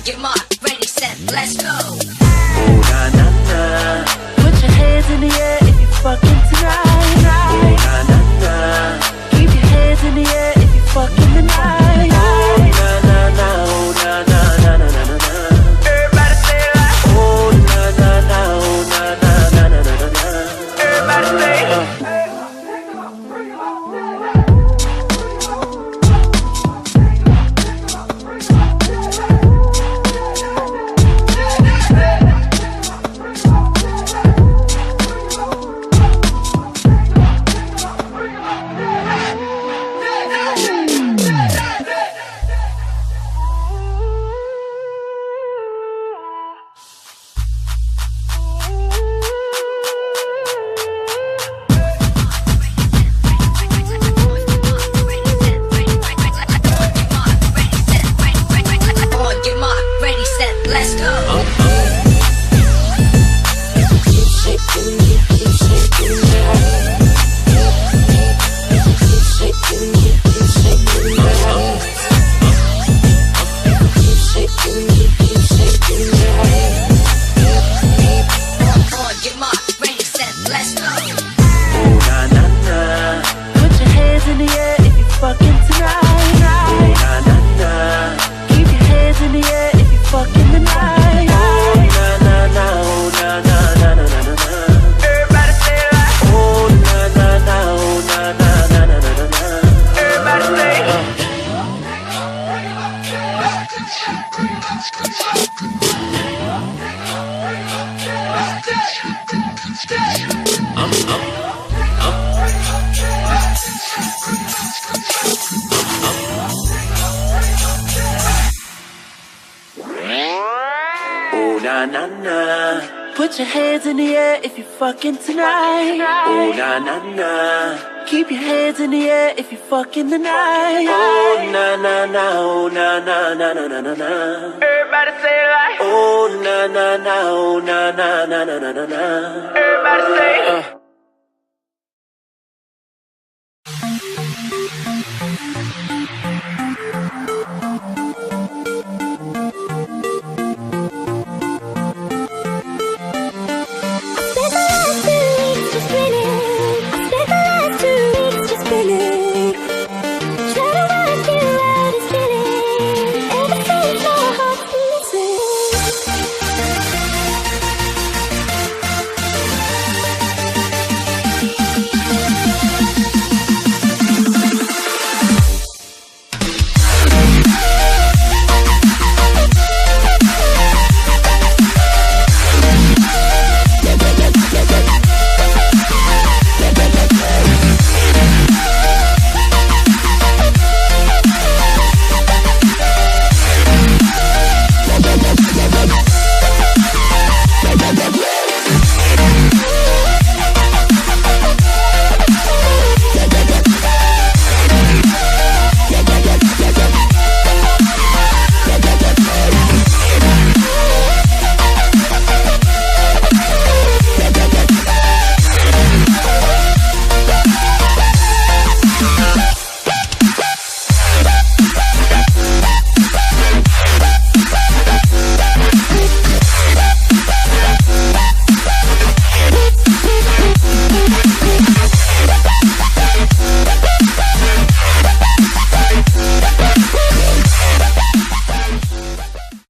your mark, ready, set, let's go. Oh na na na. Put your hands in the air if you're fucking tonight. Oh na na na. Keep your hands in the air if you're fucking tonight. Oh na na na. Oh na na na na na na. Everybody say it like. Oh na na na. Oh na na na na na na. Everybody say it. Put your hands in the air if you're fucking tonight. Oh na na na. Keep your hands in the air if you're fucking tonight. Oh na na na. Oh na na na na na na na. Everybody say it like. Oh na na na. Oh na na na na na na na. Everybody say it.